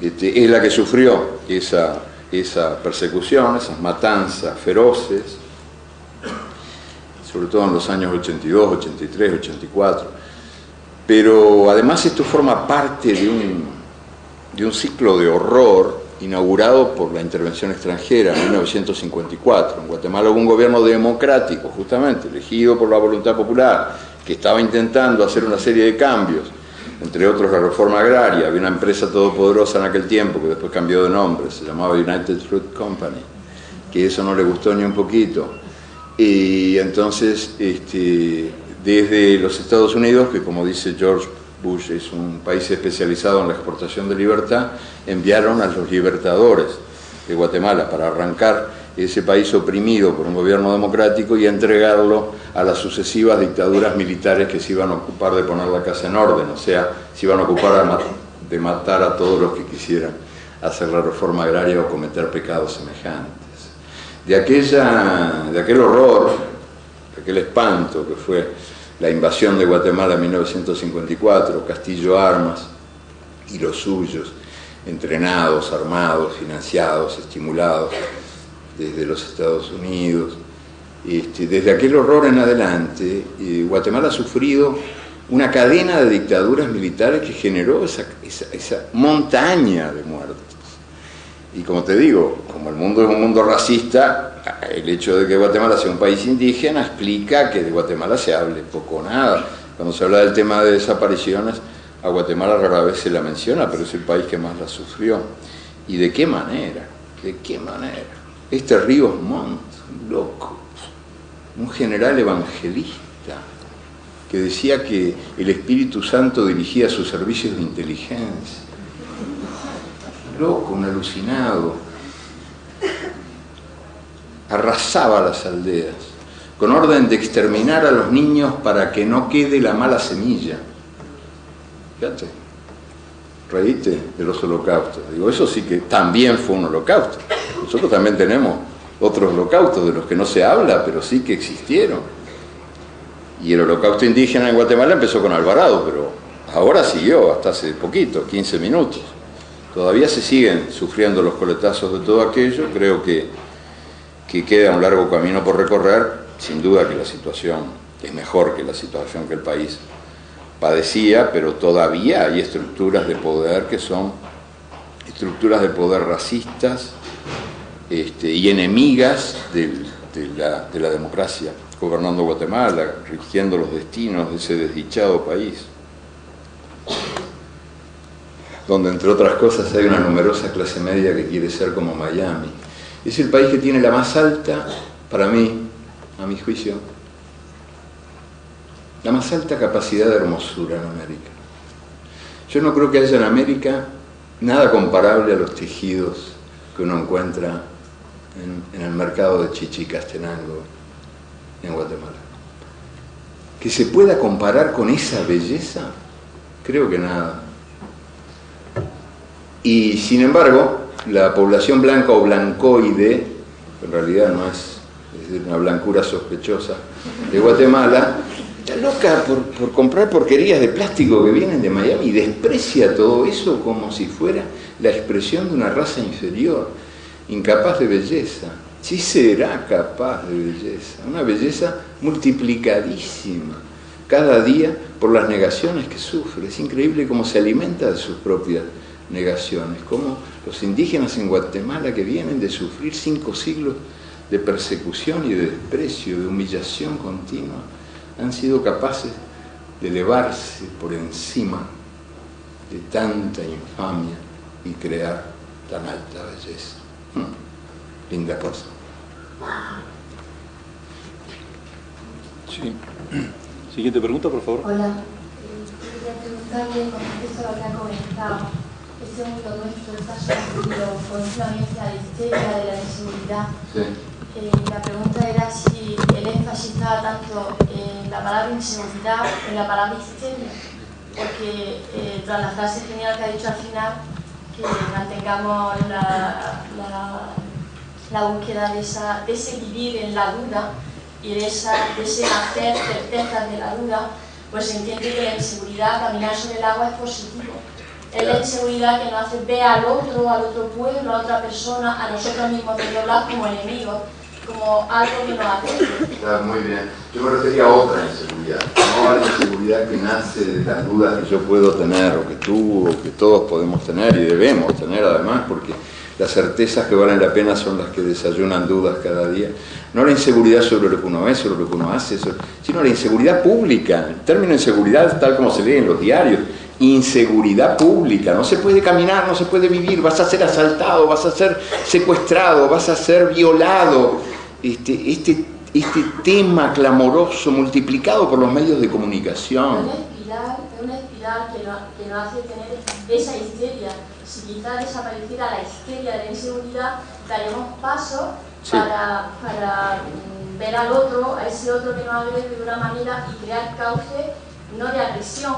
es la que sufrió esa persecución, esas matanzas feroces, sobre todo en los años 82, 83, 84. Pero además esto forma parte de un ciclo de horror inaugurado por la intervención extranjera en 1954. En Guatemala hubo un gobierno democrático, justamente, elegido por la voluntad popular, que estaba intentando hacer una serie de cambios, entre otros la reforma agraria. Había una empresa todopoderosa en aquel tiempo, que después cambió de nombre, se llamaba United Fruit Company, que eso no le gustó ni un poquito. Y entonces, desde los Estados Unidos, que como dice George Bush es un país especializado en la exportación de libertad, enviaron a los libertadores de Guatemala para arrancar ese país oprimido por un gobierno democrático y entregarlo a las sucesivas dictaduras militares que se iban a ocupar de poner la casa en orden, o sea, se iban a ocupar de matar a todos los que quisieran hacer la reforma agraria o cometer pecados semejantes. De aquel horror, de aquel espanto que fue la invasión de Guatemala en 1954, Castillo Armas y los suyos, entrenados, armados, financiados, estimulados desde los Estados Unidos. Desde aquel horror en adelante, Guatemala ha sufrido una cadena de dictaduras militares que generó esa montaña de muertos. Y como te digo, como el mundo es un mundo racista, el hecho de que Guatemala sea un país indígena explica que de Guatemala se hable poco o nada. Cuando se habla del tema de desapariciones, a Guatemala rara vez se la menciona, pero es el país que más la sufrió. ¿Y de qué manera? ¿De qué manera? Ríos Montt, loco, un general evangelista que decía que el Espíritu Santo dirigía sus servicios de inteligencia. Loco, un alucinado. Arrasaba las aldeas con orden de exterminar a los niños para que no quede la mala semilla. Fíjate, reíste de los holocaustos. Digo, eso sí que también fue un holocausto. Nosotros también tenemos otros holocaustos de los que no se habla, pero sí que existieron. Y el holocausto indígena en Guatemala empezó con Alvarado, pero ahora siguió hasta hace poquito, 15 minutos. Todavía se siguen sufriendo los coletazos de todo aquello. Creo que queda un largo camino por recorrer. Sin duda que la situación es mejor que la situación que el país padecía, pero todavía hay estructuras de poder que son estructuras de poder racistas y enemigas de la democracia, gobernando Guatemala, rigiendo los destinos de ese desdichado país, donde entre otras cosas hay una numerosa clase media que quiere ser como Miami. Es el país que tiene la más alta, para mí, a mi juicio, la más alta capacidad de hermosura en América. Yo no creo que haya en América nada comparable a los tejidos que uno encuentra en el mercado de Chichicastenango en Guatemala. Que se pueda comparar con esa belleza, creo que nada. Y sin embargo, la población blanca o blancoide, en realidad no es decir, una blancura sospechosa, de Guatemala, está loca por comprar porquerías de plástico que vienen de Miami y desprecia todo eso como si fuera la expresión de una raza inferior, incapaz de belleza. Sí será capaz de belleza, una belleza multiplicadísima cada día por las negaciones que sufre. Es increíble cómo se alimenta de sus propias negaciones, cómo los indígenas en Guatemala, que vienen de sufrir 5 siglos de persecución y de desprecio, de humillación continua, han sido capaces de elevarse por encima de tanta infamia y crear tan alta belleza. Linda cosa. Sí. Siguiente pregunta, por favor. Hola. Quería preguntarle con respecto a lo que ha comentado. Este mundo nuestro está sometido continuamente a la histeria de la inseguridad. Sí. La pregunta era si el énfasis estaba tanto en la palabra inseguridad o en la palabra histeria. Porque tras la frase genial que ha dicho al final, que mantengamos la búsqueda de ese vivir en la duda y de ese hacer certezas de la duda, pues se entiende que la inseguridad, caminar sobre el agua, es positivo. Es la inseguridad que nos hace ver al otro pueblo, a otra persona, a nosotros mismos de hablar como enemigos, como algo que nos afecta. Está muy bien. Yo me refería a otra inseguridad, no a la inseguridad que nace de las dudas que yo puedo tener, o que tú, o que todos podemos tener y debemos tener además, porque las certezas que valen la pena son las que desayunan dudas cada día. No la inseguridad sobre lo que uno es, sobre lo que uno hace, sino la inseguridad pública. El término inseguridad, tal como se lee en los diarios, inseguridad pública. No se puede caminar, no se puede vivir, vas a ser asaltado, vas a ser secuestrado, vas a ser violado. Este tema clamoroso multiplicado por los medios de comunicación. Es una espiral que nos hace tener esa histeria. Si quizá desapareciera la histeria de la inseguridad, daremos paso para ver al otro, a ese otro que nos agrede de una manera y crear cauce, no de agresión,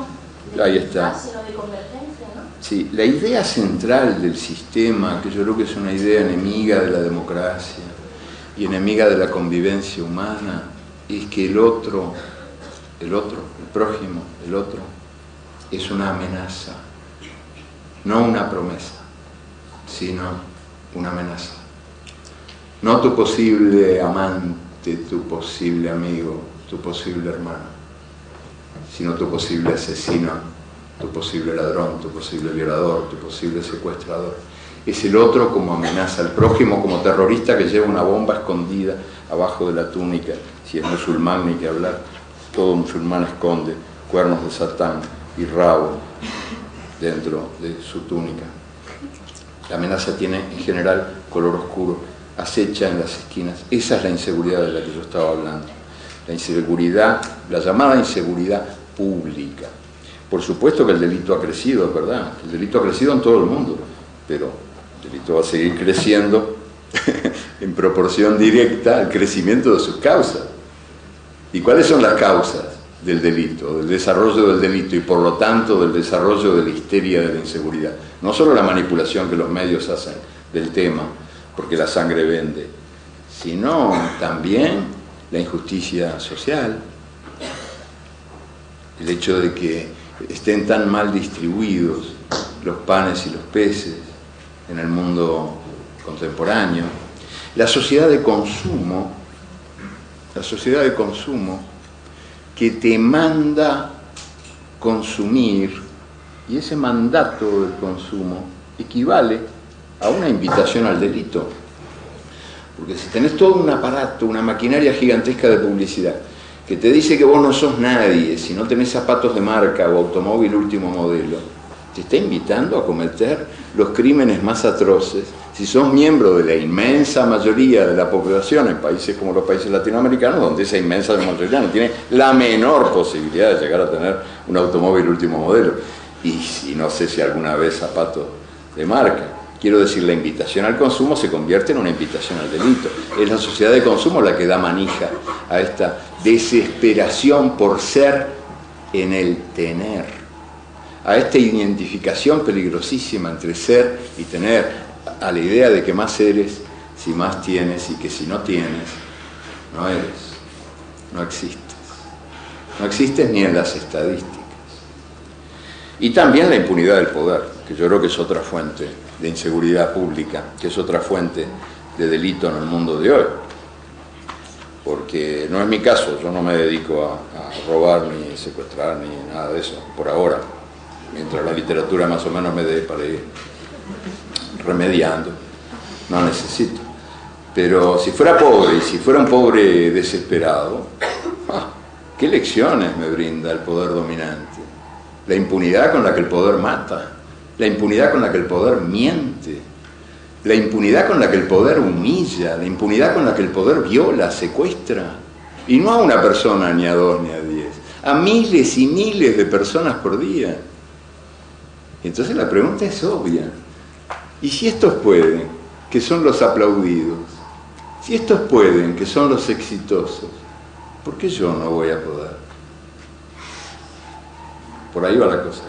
Ahí está. sino de convergencia, ¿no? Sí, la idea central del sistema, que yo creo que es una idea enemiga de la democracia y enemiga de la convivencia humana, es que el otro, el prójimo, el otro, es una amenaza, no una promesa, sino una amenaza. No tu posible amante, tu posible amigo, tu posible hermano, sino tu posible asesino, tu posible ladrón, tu posible violador, tu posible secuestrador. Es el otro como amenaza, el prójimo como terrorista que lleva una bomba escondida abajo de la túnica. Si es musulmán, ni que hablar, todo musulmán esconde cuernos de Satán y rabo dentro de su túnica. La amenaza tiene en general color oscuro, acecha en las esquinas. Esa es la inseguridad de la que yo estaba hablando. La inseguridad, la llamada inseguridad pública. Por supuesto que el delito ha crecido, es verdad. El delito ha crecido en todo el mundo, pero el delito va a seguir creciendo en proporción directa al crecimiento de sus causas. ¿Y cuáles son las causas del delito, del desarrollo del delito y por lo tanto del desarrollo de la histeria de la inseguridad? No solo la manipulación que los medios hacen del tema, porque la sangre vende, sino también la injusticia social, el hecho de que estén tan mal distribuidos los panes y los peces en el mundo contemporáneo, la sociedad de consumo que te manda consumir, y ese mandato del consumo equivale a una invitación al delito. Porque si tenés todo un aparato, una maquinaria gigantesca de publicidad, que te dice que vos no sos nadie si no tenés zapatos de marca o automóvil último modelo, te está invitando a cometer los crímenes más atroces si sos miembro de la inmensa mayoría de la población en países como los países latinoamericanos, donde esa inmensa mayoría no tiene la menor posibilidad de llegar a tener un automóvil último modelo. Y no sé si alguna vez zapatos de marca. Quiero decir, la invitación al consumo se convierte en una invitación al delito. Es la sociedad de consumo la que da manija a esta desesperación por ser en el tener, a esta identificación peligrosísima entre ser y tener, a la idea de que más eres si más tienes y que si no tienes, no eres, no existes. No existes ni en las estadísticas. Y también la impunidad del poder, que yo creo que es otra fuente de inseguridad pública, que es otra fuente de delito en el mundo de hoy. Porque no es mi caso, yo no me dedico a robar ni secuestrar ni nada de eso, por ahora, mientras la literatura más o menos me dé para ir remediando, no necesito. Pero si fuera pobre, y si fuera un pobre desesperado, ¿qué lecciones me brinda el poder dominante? La impunidad con la que el poder mata, la impunidad con la que el poder miente, la impunidad con la que el poder humilla, la impunidad con la que el poder viola, secuestra, y no a una persona, ni a dos, ni a 10, a miles y miles de personas por día. Entonces la pregunta es obvia. ¿Y si estos pueden, que son los aplaudidos? Si estos pueden, que son los exitosos, ¿por qué yo no voy a poder? Por ahí va la cosa.